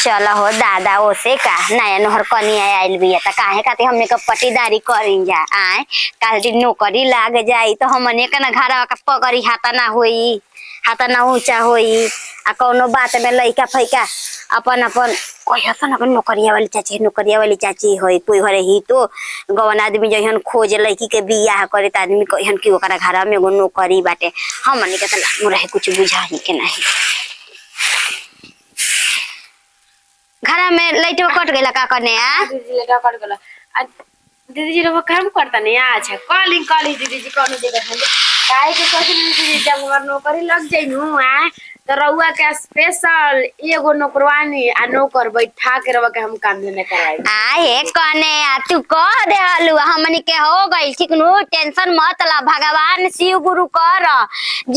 चल हो दादा ओसे का नया नहर कनिया आइल बिया त काहे खाती हमने के पटीदारी करिन जा आए काल दिन नौकरी लाग जाई तो हमने के ना घरवा का पगड़ी हाथा ना होई हाथा ना ऊंचा होई आ कोनो बात में लइका फइका अपन अपन कोई हसन अपन नौकरिया वाली चाची होई कोई घरे ही तो गवन आदमी जहन खोज लड़की के बियाह करे त आदमी कहन कि ओकरा घर में एगो नौकरी बाटे हमने के त लागू रहे कुछ बुझाही के नहीं घर में लाइट कट गइला का करने आ दीदी लाइट कट गइला दीदी जी लोग काम करता नहीं अच्छा कॉलिंग दीदी जी कौन देखत है काहे के सोच दीदी जब हमार नौकरी लग जाई नु आ तो रउआ के स्पेशल एगो नौकरवानी आ नौकर बैठा के रउआ के हम काम देने कराई आए कने आ तू कह दे हलु हमनी के हो गई ठीक नु टेंशन मत ला भगवान शिव गुरु कर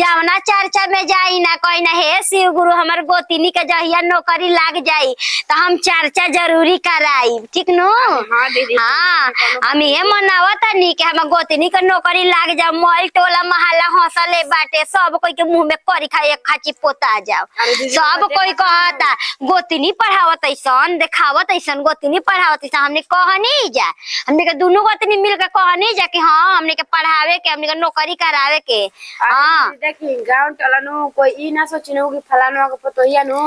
जावना चर्चा में जाई ना कोई ना हे शिव गुरु हमर गोतिनी के जहिया नौकरी लाग जाई तो हम चर्चा जरूरी कराई ठीक नु हां दीदी हां हम ये मनावत नी के हम गोतिनी के नौकरी लाग जा मोल टोला महल्ला हंसले बाटे सब कोई के मुंह में करी खाए खाची आ जाओ सब कोई कहता गोतिनी पढ़ावत ऐसन देखावत ऐसन गोतिनी पढ़ावत ऐसन हमने कहनी जा हमने के दोनों गोतिनी मिलकर कहनी जा कि हां हमने के पढ़ावे के हमने के नौकरी करावे के हां देखी गांव टोला नु कोई ई ना सोचिनो कि फलाना के पतोहिया नु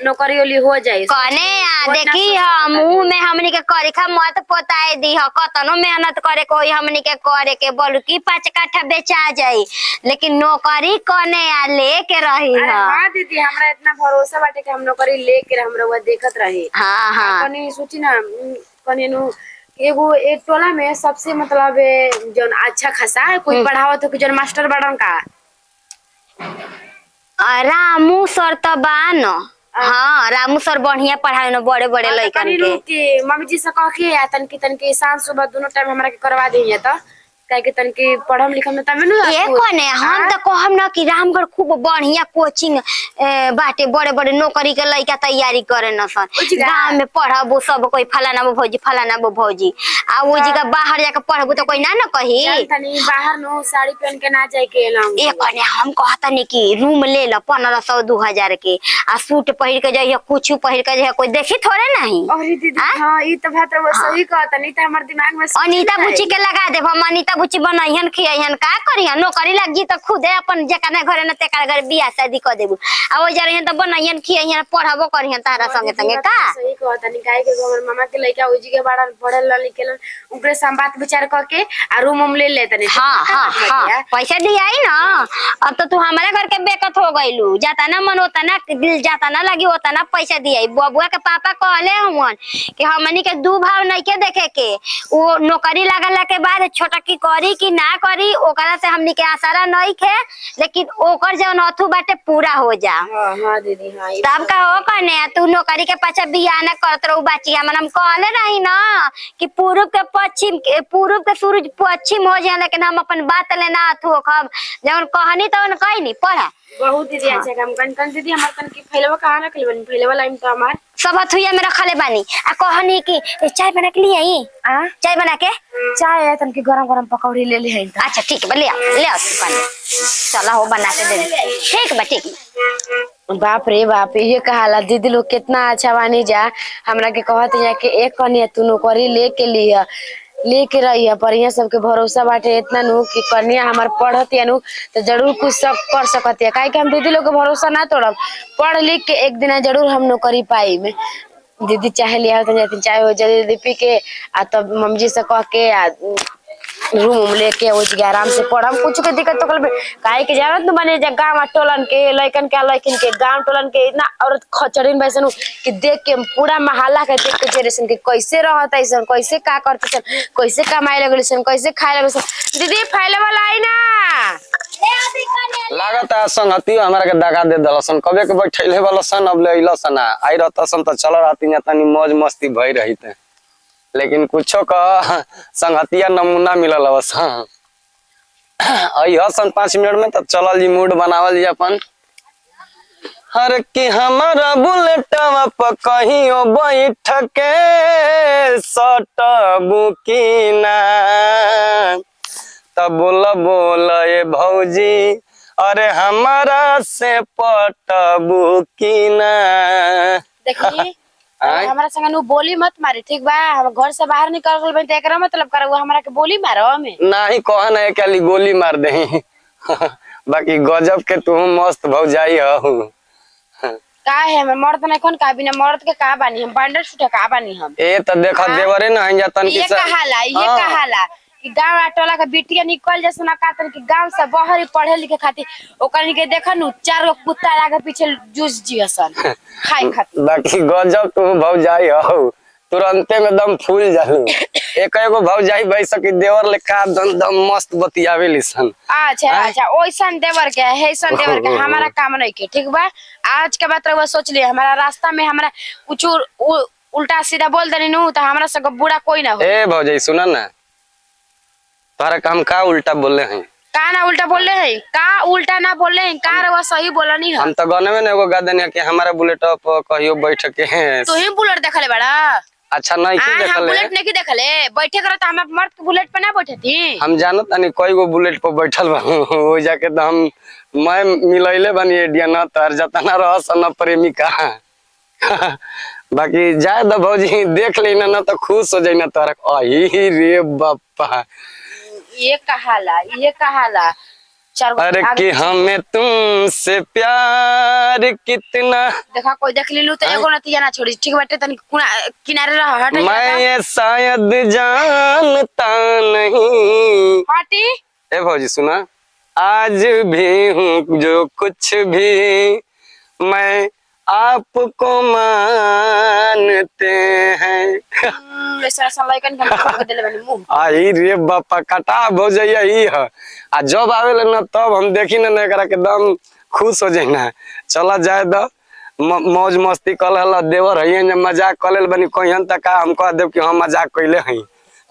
नौकरी वाली हो जाए कने आ देखी हम मुंह में हमने के करिखा मत पोताए दी ह कतनो मेहनत करे कोई हमने के करे के बोल की 5 काठा बेचा जाई लेकिन नौकरी कने आ लेके रही ह हां दीदी हमरा इतना भरोसा बाटे कि हम नौकरी लेके हमरा वो देखत रही हां कनी सोची ना कनी नु एगो एक टोला में सबसे मतलब जोन अच्छा खासा कोई पढ़ावत हो कि जोन मास्टर बड़न का रामू सर त बान हाँ रामू सर बढ़िया पढ़ाए न बड़े बड़े लइकन के मम्मी जी से कह के तनकी शाम सुबह दोनों टाइम हमरा के करवा देइए त काहे के तनकी पढ़म लिखम में तमे नु ये कोने हम त कहम न कि रामगढ़ खूब बढ़िया कोचिंग बाटे बड़े बड़े नौकरी के लइका तैयारी करे न सन गांव में पढ़बो सब कोई फलाना वो भौजी आ वो जगह बाहर जाके पढ़बो तो कोई ना न कही तनी बाहर नो साड़ी पहन के ना जाए के एलम ए कोने हम कहतनी कि रूम ले ल 1500 2000 के आ सूट पहिर के जाइए कुछ पहिर के जाइए कोई देखी थोड़े नहीं अरे दीदी हां ई त बात वो सही कहतनी त हमर दिमाग में अनीता बुच्ची के लगा देब हम अनीता बुच्ची बनाइहन खियाइहन का करिहन नौकरी लग जी त खुदे अपन जेकना घरे न तेकर घर बियाह शादी कर देबू आ ओ जरहन त बनाइहन खियाइहन पढ़ाबो करिहन तारा संगे संगे का सही कहतनी काहे के हमर मामा के लइका ओजी के बाड़ा पढ़ल लिखेलन ऊपरे से बात विचार क के आ रूम ले लेतनी हां पैसा दियाई ना अब तो तू हमारे घर के बेकत हो गइलू जाता ना मन होता ना दिल जाता ना लगी होता ना पैसा दियाई बबुआ के पापा कहले हमन कि हमनी के दू भाव नहीं के देखे के वो नौकरी लागला के बाद छोटा की करी कि ना करी ओकरा से हमनी के आसारा नहीं खे लेकिन ओकर जौन अथु बाटे पूरा हो जा हां दीदी हां तब का हो कने तू नौकरी के पाछा बियाह ना करत रहू बाची हम कहले नहीं ना कि पूरब के सूरज पश्चिम हो जाए लेकिन हम अपन बात लेना अथु खब जौन कहनी तौन कहनी पढ़ा बहुत दीदी अच्छा काम कन दीदी हमर तन की फैलवा कहां रखले बनी फैलवा लाइन तो हमार सब हथुया में रखले बानी आ कहनी कि चाय बना के लिए आई चाय बना के चाय तन की गरम पकौड़ी ले ले अच्छा ठीक है ले आ चला हो बना के दे ठीक बा ठीक बाप रे बाप ये कहाला दीदी लोग कितना अच्छा बानी जा हमरा के कहत है कि एक कनिया तू नौकरी लेके रही है पर यहाँ सबके भरोसा बाटे इतना नु कि कन्या हमार पढ़त या नु तो जरूर कुछ सब कर सकत है काहे कि हम दीदी लोग के भरोसा ना तोड़ब पढ़ लिख के एक दिन जरूर हम नौकरी पाई में दीदी चाहे लिया तो चाहे हो जल्दी पी के आ तब मम्मी जी से कह के रूम लेके वो जगह आराम से पढ़म कुछ के दिक्कत तो कल काहे के जरूरत न बने गांव टोलन के लइकन के गांव टोलन के इतना औरत खचरिन बैसन कि देख के पूरा महल्ला के देख के जेरेसन के कैसे रहत ऐसन कैसे का करते कैसे कमाए लगलिसन कैसे खाए लगलिसन दीदी फैले वाला आई ना लागत है संगति हमरा के दगा दे दलसन कबे के बैठैले वालसन अब ले अइलसन आई रहतसन त चल रहती तनी मौज मस्ती भई रही थे लेकिन कुछो का संगतिया नमूना मिलल बस आई हसन 5 मिनट में तब चलल जी मूड बनावल जी अपन हर की हमारा बुलेटवा पर कहियो बैठ के सटबू की ना तब बोल ए भौजी अरे हमारा से पटबू की ना देखिए आय हमारा संग नु बोली मत मारी, ठीक बा? हम घर से बाहर निकल गइल बन त एकरा मतलब करे वो हमरा के बोली मारो हमें। नाही कह ना खाली गोली मार दे बाकी गजब के तू मस्त भौजाई हो। का है हम मर्द नहीं कोन का बिना मर्द के का बानी हम बांडर छूटे का बानी हम। ए त देखा देवरे ना हन जातन ये की कहाला ये हाँ। कहाला कि गांव टोला का बिटिया निकल जैसे ना कातन कि गांव से बाहर पढ़े लिखे खातिर ओकनी के देखा नु 4 गो कुत्ता आगे पीछे जूस जियसन खाए खातिर। बाकी गजब तू भौजाई हो, तुरंते में दम फूल जालू। एक एगो भौजाई भाई सकी देवर ले का दम मस्त बतियावे लिसन। अच्छा अच्छा ओइसन देवर के हैसन देवर के हमारा काम नहीं के, ठीक बा? आज के बात रहुआ सोच लिए हमारा रास्ता में हमरा कुछ उल्टा सीधा बोल देनी नु तो हमरा से बुरा कोई ना हो। ए भौजाई सुना ना, तोहरा काम का उल्टा बोले हैं? का ना उल्टा बोल रहे हैं, का उल्टा ना बोल रहे हैं, का रहुआ सही बोला नहीं है। हम तो गाने में ना एगो गा देनी कि हमारा बुलेट पर कहियो बैठ के तू ही बुलेट देखले बड़ा? अच्छा नहीं की हम देखले बुलेट नहीं देखले, बैठे करो तो हम मर्द के बुलेट पे ना बैठे थी। हम जानत नहीं कई गो बुलेट पर बैठल बा हो जाके तो हम मैं मिलैले बनी एडिया न तर जतना रहस न प्रेमिका बाकी जाए द भौजी देख लेना ना तो खुश हो जाई ना तर अही रे बापा ये कहाला अरे कि हमें तुमसे प्यार कितना। देखा कोई देख लीलू तो एगो नतिया ना छोड़ी, ठीक बाटे? तनी किनारे रह हट मैं ये शायद जानता नहीं। हटी ए भौजी सुना, आज भी हूँ जो कुछ भी मैं आपको मानते हैं ऐसा ऐसा लइकन के मार के देले बनी मुंह। आई रे बापा कटा भौजैया ही है। आ जब आवेला ना तब हम देखी ना एकरा के दम खुश हो जाई ना। चला जाए द मौज मस्ती कल हला देवर है जे मजाक कलेल बनी कहियन त का हम कह देब कि हम मजाक कइले हई।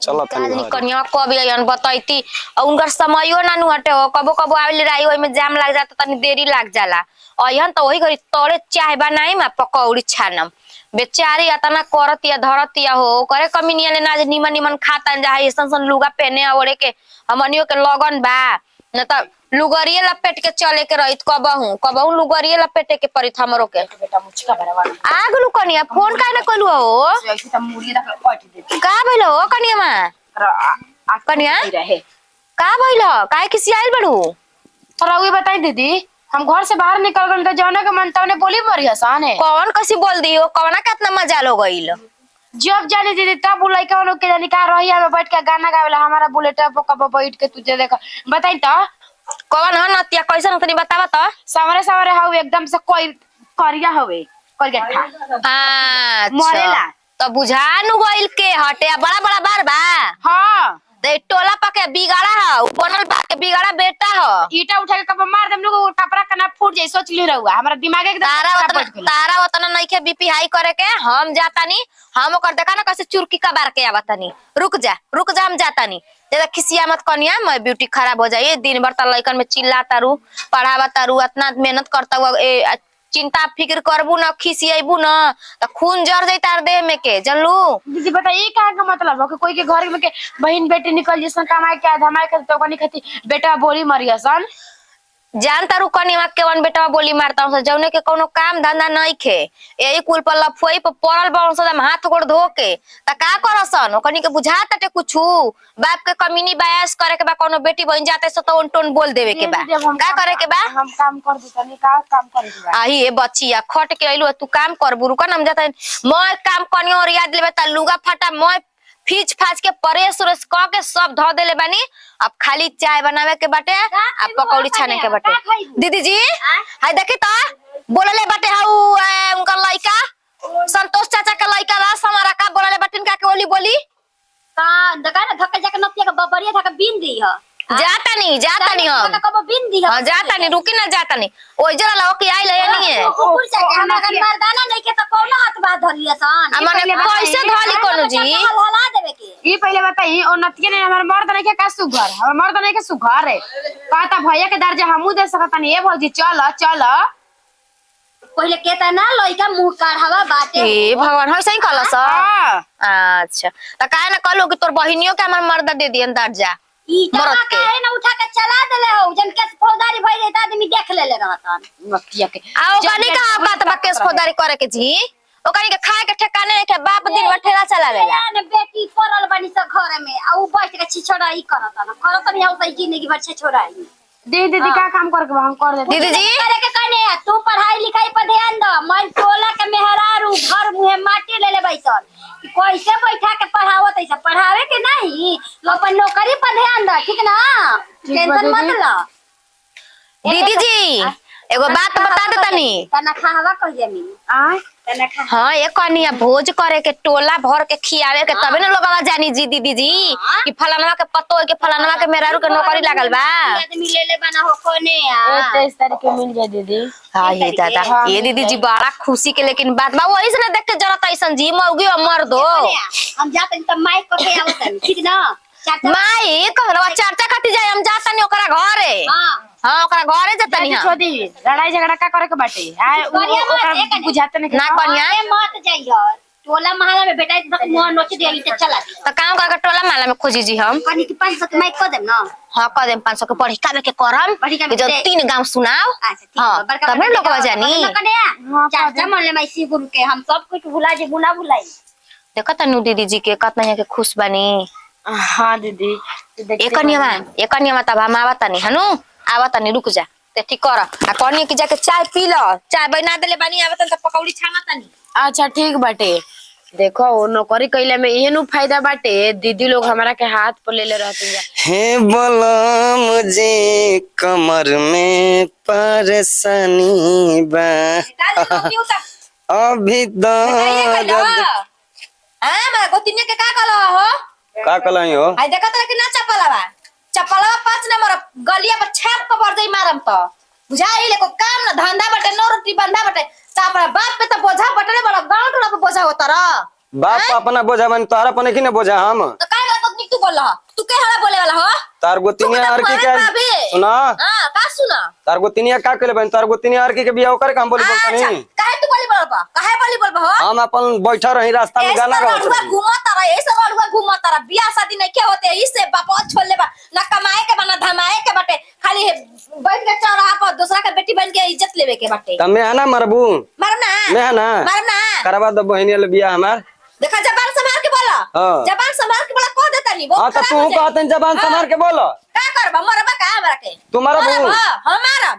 चलो तनी कन्या कब आयन बताइती और उनकर समयो ना नु हटे हो, कबो कबो आवेली रही ओइ में जाम लग जाता तनी देरी लग जाला। अयन तो वही घरी तोड़े चाय बनाई में पकौड़ी छानम। बेचारी अतना करतिया धरतिया हो करे कमीनिया ने ना निमन निमन खाता जा ऐसन सन लुगा पहने ओड़े के हमनियो के लगन बा न त लुगरिए लपेट के चले के रहित कबहू लुगरिए लपेटे के परित हमरो के। बेटा मुचका बराबर आग लु कनिया फोन काहे ना कलु हो? ऐसे त मुड़िए रख पट दे का भइलो हो कनिया मा? कनिया रहे का भइलो काहे किसी आइल बड़ू? रउई बताई दीदी, हम घर से बाहर निकल गए तो जौने के मन तौने बोली मरी हसान है। कौन कसी बोल दी हो? कवना कितना मजा लो गइल? जब जाने दीदी तब बुलाई के लोग के जानी का रही में बैठ के गाना गावेला हमारा बुलेट पर कब बैठ के तुझे देखा बताई तो कौन ह नतिया कैसन तनी बतावा त? सवरे सवरे हाउ एकदम से कोई करिया हवे करिया ठा अच्छा मरेला तो बुझा नु गइल के हटे बड़ा बड़ा बार बा। हां दे टोला पके बिगाड़ा ह बनल बा के बिगाड़ा बेटा ह। ईटा उठा के कब मार देम लोग कपड़ा कना फूट जाई सोच ली रहुआ हमारा दिमाग एकदम तारा वतना नहीं के बीपी हाई करे के हम जातानी हम ओकर देखा ना कैसे चुरकी का बार के आवतानी। रुक जा हम जातानी ज्यादा खिसिया मत कनिया, मैं ब्यूटी खराब हो जाए। दिन भर त लइकन में चिल्लाता रू पढ़ावता रू इतना मेहनत करता हुआ चिंता फिक्र करबू ना खिसियबू ना त खून जर जाई तार देह में के जनलू। दीदी बताइए क्या का मतलब हो कि कोई के घर में के बहन बेटी निकल जैसन कमाए के धमाए के तो कनी खती बेटा बोली मरियसन जान तारू कनिया केवन बेटा बोली मारता हूं जौने के कोनो काम धंधा नहीं खे यही कुल पर लफुई पर पड़ल बन सदम हाथ गोड़ धो के त का करसन ओकनी के बुझाता टे कुछु बाप के कमीनी बयास करे के बा कोनो बेटी बन जाते सो तो टोन बोल देवे के बा का करे के बा हम काम कर देतनी का काम करे के बा आही ए बच्चिया खट के आइलो तू काम कर बुरुका हम जाता मैं काम कनियो और याद लेबे त लुगा फटा मैं फीच फाच के परेस उरेस क के सब धो देले बानी। अब खाली चाय बनावे के बाटे आ पकौड़ी छाने के बाटे। दीदी जी हाय देखी तो बोलले बाटे हाउ उनका लइका संतोष चाचा का लइका ला समारा का बोलले बाटिन का के बोली का दगा ना धक्का जाके नतिया के बबरिया धक्का बीन दी ह जाता नहीं हम कब बीन दी ह हां जाता नहीं रुकी ना जाता नहीं ओइ जरा लाओ कि आइल है नहीं है ऊपर जाके हमरा का मर्दाना नहीं के त कौन हाथ बा धरिया सन हमने कैसे धली कोनो जी हला देवे के ई पहले बताई ओ नतिया ने हमर मर्द नहीं के का सुघर हमर मर्द नहीं के सुघर है कहता भैया के दर्जा हमहू दे सकतानी ए भौजी चल चल पहले केता ना लइका मुंह काढ़ावा बाटे ए भगवान है सही कहला स। अच्छा त काहे ना कहलो कि तोर बहिनियो के हमर मर्द दे दियन दर्जा ई मरद जमा के। काहे ना उठा के चला देले हो जन के फौजदारी भई रहे त आदमी देख लेले रहतन नतिया के आ ओकनी का बात बा केस फौजदारी करे के जी ओकनी के खाए के ठेकाने नहीं के बाप दिन भर ठेला चलावेला। ने बेटी पड़ल बनी स घर में आ उ बैठ के छिछोड़ा ई करत न करत नहीं औसई जिंदगी भर छिछोड़ा ई। दीदी का काम करके हम कर देते। दीदी जी करे के कने तू पढ़ाई लिखाई पर ध्यान द। मन टोला के मेहरारू घर मुहे माटी ले ले बैसन कैसे बैठा के पढ़ावत ऐसा पढ़ावे के नहीं अपन नौकरी पर ध्यान द ठीक ना टेंशन मत ल। दीदी जी एगो बात बता दे तनी। तना खावा कह जमी आय तना खा हाँ एक कनिया भोज करे के टोला भर के खियावे के तबे ना लोगवा जानी जी दीदी जी कि फलानवा के पतो है कि फलानवा के मेहरारू के नौकरी लागल बा। आदमी ले ले बना हो कोने आ 23 तारीख के मिल जाए दीदी। हाँ ये दादा ये दीदी जी बड़ा खुशी के लेकिन बात बा वही से ना देख के जरूरत ऐसन जी मौगी और मर्दो हम जाते त माइक को के आवत ठीक ना चाचा माई कहलवा चर्चा खाती जाए हम जाता नहीं ओकरा घरे। हां हाँ ओकरा घरे जाता नहीं हम। छोड़ी लड़ाई झगड़ा का करे के बाटे आय ओकरा बुझाते नहीं ना कन्या मत जाइयो टोला महला में बेटा तक मुंह नोच देली त चला तो काम करके टोला माला में खोजी जी हम। कनी की 500 के माइक को देम ना। हाँ कह देम 500 के पढ़ी काबे के करम पढ़ी काबे कि जो के 3 गांव सुनाओ। अच्छा ठीक हाँ है बड़का तब लोगवा जानी। चाचा मन ले मैसी गुरु के हम सब कुछ भुला जे गुना भुलाई। देखो तनु दीदी जी के कतना यहाँ के खुश बनी। हां दीदी एक नियमा तब हम आवता नहीं हनु आवता नहीं रुक जा ते ठीक कर आ कनिया की जाके चाय पी लो चाय बना देले बानी आवता त पकौड़ी छामता नहीं। अच्छा ठीक बाटे। देखो वो नौकरी कैले में ये नु फायदा बाटे दीदी लोग हमारा के हाथ पर ले ले रहते हैं। हे बोला मुझे कमर में परेशानी बा अभी दर्द हां मैं गोतिनिया के का कहलो हो का कहलाई हो आई देखत रह कि ना चप्पलवा 5 नंबर गलिया पर छाप के बर जाई मारम त बुझाई ले को काम ना धंधा बटे नो रोटी बंधा बटे तापरा बाप पे त बोझा बटले बड़ा गांव टोला पे बोझा होता र बाप अपना बोझा मन तोहरा पने की ना बोझा हम तो काय गलत पत्नी तू बोल रहा तू के हला बोले वाला हो तार गोतिनिया आर की के सुना हां का सुना तार गोतिनिया का कहले बन तार गोतिनिया आर की के बियाह कर काम बोली बोलता नहीं काहे तू बोली बोलबा काहे बोली बोलबा हो हम अपन बैठा रही रास्ता में गाना गावत रही घुमाता रहा ऐसे बड़ुआ घुमाता रहा बियाह शादी नहीं के होते इससे बापा छोड़ ले बा ना कमाए के बना धमाए के बटे खाली बैठ के चौराहा पर दूसरा के बेटी बन के इज्जत लेवे के बटे त मैं ना मरबू मरना मैं ना मरना करवा दो बहनिया ले बियाह हमार देखा जबान संभाल के बोला हाँ। जबान संभाल के बोला कह देता नहीं हां तो तू कहतन जबान संभाल के बोलो का करबा मरबा का हमरा के तुम्हारा बहू हमारा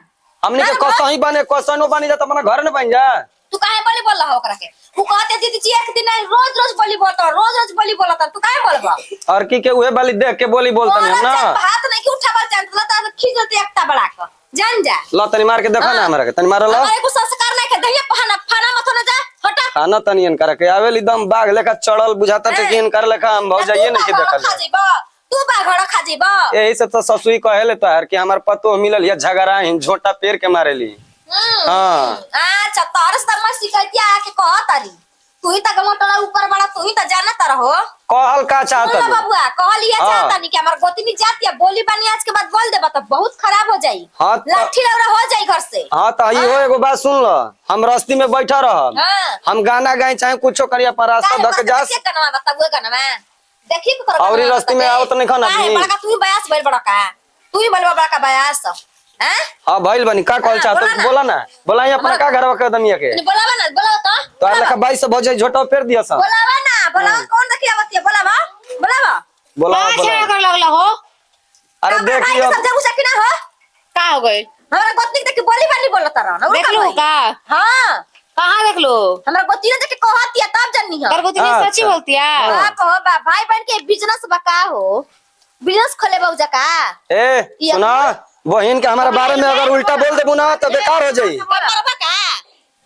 हमने के कसही बने कसनो बनी जा त अपना घर न बन जा तू काहे बोली बोल रहा हो ओकरा के तू कहते दीदी जी एक दिन नहीं रोज बोली बोलता रोज बोली बोलता तू काहे बोलबा और की के उहे बाली देख के बोली बोलता नहीं ना हाथ नहीं कि उठावल जानत ला त खींचते एकटा बड़ा का जान जा ला तनी मार के देखा ना हमरा के तनी मार लो हमारे को संस्कार नहीं के दहिया पहना फाना मत ना जा हटा खाना तनियन कर के आवेली दम बाघ लेखा चढ़ल बुझाता थे कि इनकर लेखा हम भौ जाइए नहीं कि देखल खा जेबा तू बाघड़ा खा जेबा यही से तो ससुई कहेले तोहर कि हमार पतो मिलल या झगड़ा हिन झोटा पेर के मारेली हां अच्छा तारस तक मैं शिकायतिया आके कह तारी तू ही तक मोटला ऊपर बड़ा तू ही त जानत रहो कहल का चाहता बोला बाबूआ कहलिए चाहता नहीं कि हमार गोतनी जाती है बोली बानी आज के बाद बोल देबा तो बहुत खराब हो जाई हाँ लाठी लौड़ा हो जाई घर से हाँ तो ही हो एगो बात सुन लो हम रस्ती में बैठा रहब हां हम गाना गाए चाहे कुछो करिया पर रास्ता धक जास के गाना बताबो गाना देखी को और ई रस्ती में आवत नहीं खाना नहीं बड़ा तू ही बयास भइल बड़ा का तू ही बोलबा बड़ा का बयास हैं हां भइल बनी का कहल चाहत बोला ना बोला अपना का घरवा के दमिया के बोलावा ना बोलाओ तो लखा 22 से भौजाई झोटा पेर दिया सा बोलावा ना बोलावा कौन देखी आवत है बोलावा बोला कर लगला हो अरे देखियो समझा कुछ कि ना हो का हो गए हमरा गोतनी देख के बोली बानी बोलत रहा देख लो का हां कहां देख लो हमरा गोतनी देख के कहती है तब जाननी है कर गोतनी अच्छा। सच्ची बोलती है हां कहो भाई बहन के बिजनेस बका हो बिजनेस खोले बाबूजा का ए सुना बहन के हमारे बारे में अगर उल्टा बोल देबू ना तो बेकार हो जाई बरबा का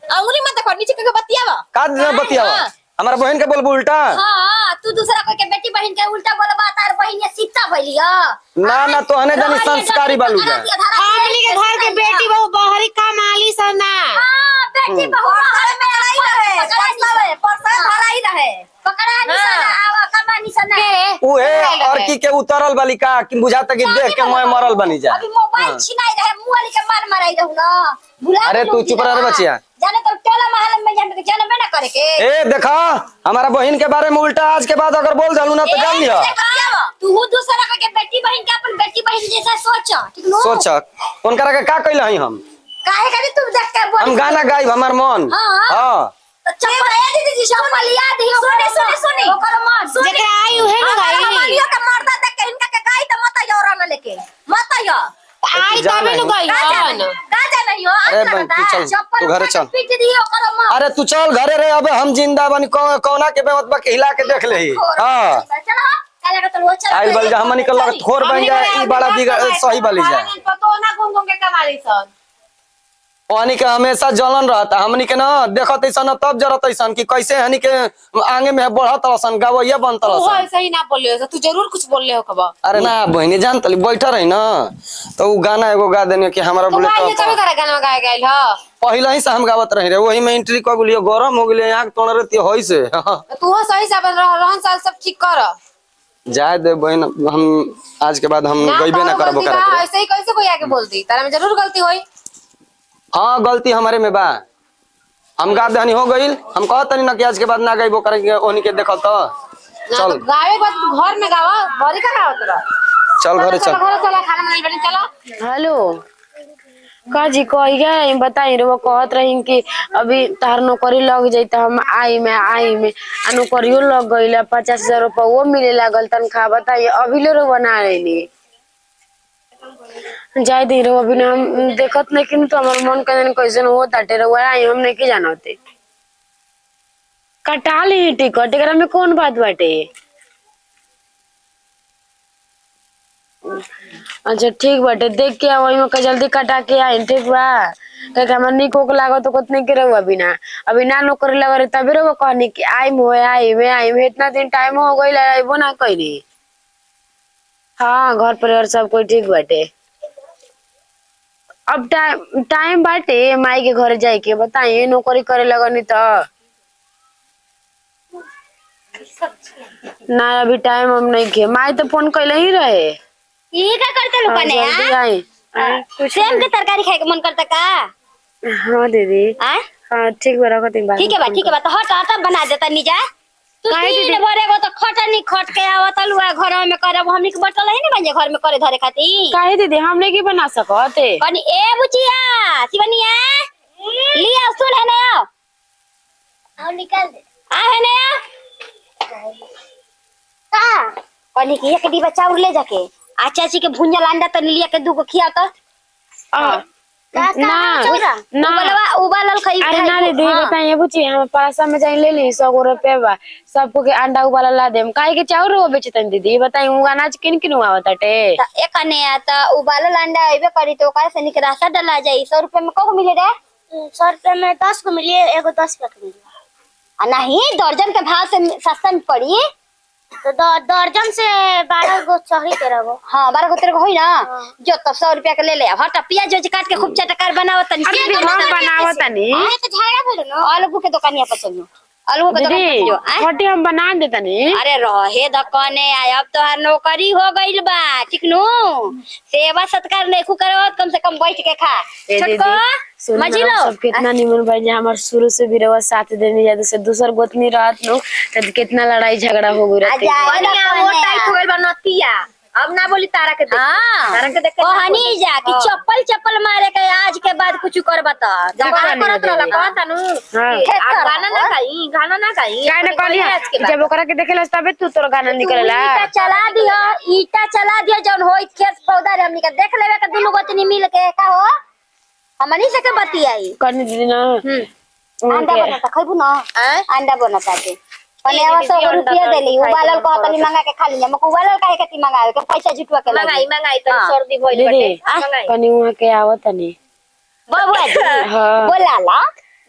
अंगुली मत देखो नीचे के बतियावा का बतियावा हमारा बहन के बोलबू उल्टा हां तू दूसरा कोई के बेटी बहन के उल्टा बोलबा तार बहन ये सीता भइलिया ना ना तो हने जानी संस्कारी बालू जा हमनी के घर के बेटी बहु बाहरी कमाली सना हां बेटी बहू घर में लड़ाई रहे परसावे परसा धराई रहे पकड़ा निशाना आवा कमा निशाना उहे और की के उतरल वाली का कि बुझाता कि देख के मैं मरल बनी जा अभी मोबाइल छिनाई रहे मुंह वाली के मार माराई रहू ना भुला अरे तू चुप रह रे बचिया जाने तो टोला महल में जाने के जानबे ना करे के ए देखा हमारा बहन के बारे में उल्टा आज के बाद अगर बोल डालू ना तो जान लिया तू दूसरा कोई के बेटी बहन के अपन बेटी बहन जैसा सोच ठीक नो सोच उनकरा के का कइल हई हम काहे करे तू देख के बोल हम गाना गाइब हमार मन हाँ। हां चप्पल दीदी जी चप्पल याद ही सुनी ओकर मार जेकरा आई उहे न गाई हमारियो के मर्दा देख के इनका के गाई त मत योरा न लेके मत यो आई तबे न गई गाजा नहीं हो अरे बहन तू चल तू घरे चल पीट दी ओकर मार अरे तू चल घरे रे अब हम जिंदा बनी कौना के बेवत बा के हिला के देख लेही हां चलो काले का तो चल आइल बल जा हमनी के लग थोर बन जाए ई बड़ा बिगड़ सही बली जाए पतो ना घूम घूम के कमाली सन पानी के हमेशा जलन रहता हमनी के ना देखत ऐसन तब जरत ऐसन कि कैसे हनी के आगे में बढ़त रसन गवैया बनत वो रसन ऐसे ही ना बोले हो तू जरूर कुछ बोल ले हो कबा अरे ना बहनी जान तली बैठा रही ना तो उ गाना एगो गा देने कि हमरा बोले तो कबे करे गाना गाए गइल ह पहले ही से हम गावत रही रे वही में एंट्री क गेलियो गरम हो गेलियो आंख तोड़ रहती होई से तू हो सही से अपन रहन साल सब ठीक कर जाए दे बहन हम आज के बाद हम गइबे ना करबो करत ऐसे ही कैसे कोई आके बोलती तारा में जरूर गलती होई हां गलती हमारे में बा हम गा देनी हो गइल हम कहत नहीं ना कि आज के बाद ना गइबो करेंगे ओनी के देखल तो चल गावे बात घर में गावा भरी का गावत रह चल घरे चल घर चला खाना बनाई बनी चला हेलो का जी कहिया बताई रे वो कहत रही कि अभी तार नौकरी लग जाई त हम आई में आ नौकरियो लग गइल 50,000 रुपया वो मिले लागल तनखा बताई अभी ले रो बना रही जाए दी रो अभी ना हम देखत नहीं कि तो हमार मन कदन कैसन हो ताटे रो आई हम नहीं के जानते कटा ली टिकट एकरा में कौन बात बाटे अच्छा ठीक बाटे देख के वही में जल्दी कटा के आई ठीक बा क्योंकि हमार निको को लागत तो कुछ नहीं के रहुआ अभी ना नौकरी लगा रहे तभी रहुआ कहनी कि आई में इतना दिन टाइम हो गई आइबो ना कहीं हाँ घर परिवार सब कोई ठीक बाटे अब टाइम बाटे माई के घर जाए के बताइए नौकरी करे लगनी तो ना अभी टाइम हम नहीं के माई तो फोन कैले ही रहे ई का करते लोग ने जल्दी आई सेम के तरकारी खाए के मन करता का हाँ दीदी आय हाँ ठीक बा रखो तीन बार ठीक है बा तो हट आटा बना देता निजा तू दिन भर एगो तो खटनी खट के आवत लुआ घर में करब हमनी के बटल है नहीं बजे घर में करे धरे खाती काहे दीदी हम नहीं की बना सकते कनी ए बुचिया शिवनिया लिया सुन है ना आओ निकाल दे आ है ना का कनी की एक डिब्बा चाउर ले जाके आ चाची के भुंजा लांडा तनी लिया के दूगो खिया तो ना उबालल खाई अरे ना दीदी बताइए बुची हम पासा में जाए ले ली 100 रुपया बा सबको के अंडा उबाला ला देम काहे के चाउर रो बेचतन दीदी बताई उ अनाज किन किन आवताटे एक ने त उबालल अंडा आइबे करी तो ओकरा से निक रासा डला जाई 100 रुपया में को मिले रे 100 रुपया में 10 को मिली एगो 10 का मिली आ नहीं दर्जन के भाव से सस्ता में पड़ी तो दर्जन से 12 गो चढ़ी के रहो हां 12 गो तेरे को होई ना जो तो 100 रुपया के ले ले हटा प्याज जो काट के खूब चटकार बनावत तनी अरे हम बनावतनी तो झगड़ा भइल न आलू के दुकानिया पर चलियो आलू के दुकान पर जो छोटी हम बना देतनी अरे रहे दुकाने अब तो नौकरी हो गइल बा ठीक नु सेवा सत्कार नहीं करवत कम से कम बैठ के खा छोटको मजिलो सब कितना निमन भाई हमार शुरू से भी रवा साथ देने जाते से दूसर गोतनी रात नु त कितना लड़ाई झगड़ा हो गई रहती वो टाइट हो गइल बा नतिया अब ना बोली तारा के देख तारा के देख के कहानी जा कि चप्पल मारे के आज के बाद कुछ कर बता झगड़ा करत रहला कहता नु गाना ना खाई काय ना कहली जब ओकरा के देखेला तबे तू तोर गाना निकलेला ईटा चला दिया जौन होई खेत पौधा रे हमनी के देख लेवे के दुनु गोतनी मिल के का हो हमनी से के बतियाई करनी दीदी ना अंडा बनाता खइबू ना अंडा बनाता के पने 100 रुपया देली उबालल कहतनी मंगा के खा लिया मको उबालल काहे कती मंगावे के पैसा जुटवा के मंगाई तो सर्दी भइल बटे कनी वहां के आवतनी बाबूआ जी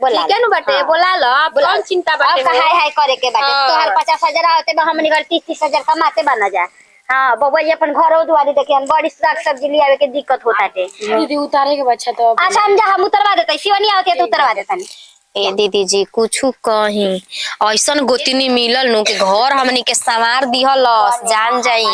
बोला ठीक है नु बटे बोला लो कौन चिंता बाटे अब हाय करे के बाटे तोहर 50,000 होते बा हमनी घर 30,000 कमाते बना जा हां बबुआ जी अपन घरो दुआरी देखियन बड़ी साग सब्जी लियावे के दिक्कत होताटे दीदी उतारे के बच्चा तो अच्छा हम उतरवा देतै शिवनी आवते तो उतरवा देतनी ए दीदी जी कुछ कहीं ऐसन गोतिनी मिलल नु के घर हमनी के संवार दिहलस जान जाई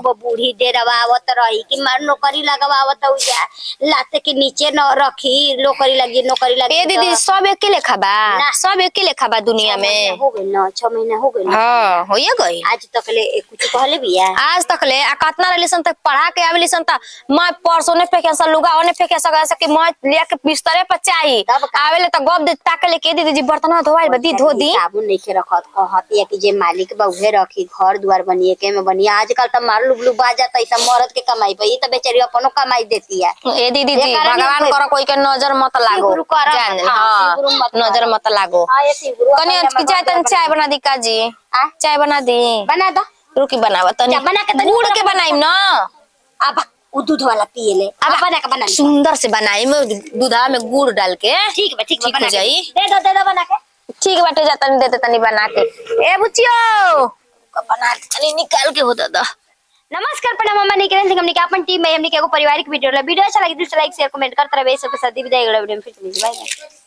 वो बूढ़ी देरवावत रही कि मार नौकरी लगवावत उजा लाते के नीचे न रखी नौकरी लगी ए दीदी सब एक लेखा बा सब एक लेखा बा दुनिया में हो गइल ना 6 महीना हो गइल हां होइए गई आज तक ले कुछ कहले बिया आज तक ले आ कतना रिलेशन तक पढ़ा के आवेलिसन त मैं परसों ने फेके सा लुगा ओने फेके सा कि मैं लिया के बिस्तरे पर चाही आवे पहले तो गप दे ताकले के दीदी जी बर्तन धोवाइल बा दी धो दी। साबुन नहीं के रखत कहती है कि जे मालिक बा उहे रखी घर दुआर बनिए के में बनिए आजकल तो मार लुबलु बा जाता है सब मर्द के कमाई पे ये तो बेचारी अपनो कमाई देती है। ए दीदी जी भगवान करो कोई के नजर मत लागो गुरु करत, जान हाँ, हां गुरु मत नजर मत लागो। हां ये सिगुरु कनी की चाय तन चाय बना दी का जी आ? चाय बना दी बना दो रुकी बनावा तनी चाय बना के तनी गुड़ के बनाई ना अब उ दूध वाला पिए ले अब बना के बना सुंदर से बनाई में दूधा में गुड़ डाल के ठीक है ठीक हो बना के जाई। दे दो बना के ठीक बाटे जा तनी देते तनी बना के ए बुचियो बना के तनी निकाल के होता दा। नमस्कार प्रणाम मम्मा निकलन सिंह हमने के अपन टीम में हमने के एगो पारिवारिक वीडियो अच्छा लगी तो लाइक शेयर कमेंट करते रहे सबके साथ विदाई अगला वीडियो में फिर मिलेंगे बाय बाय।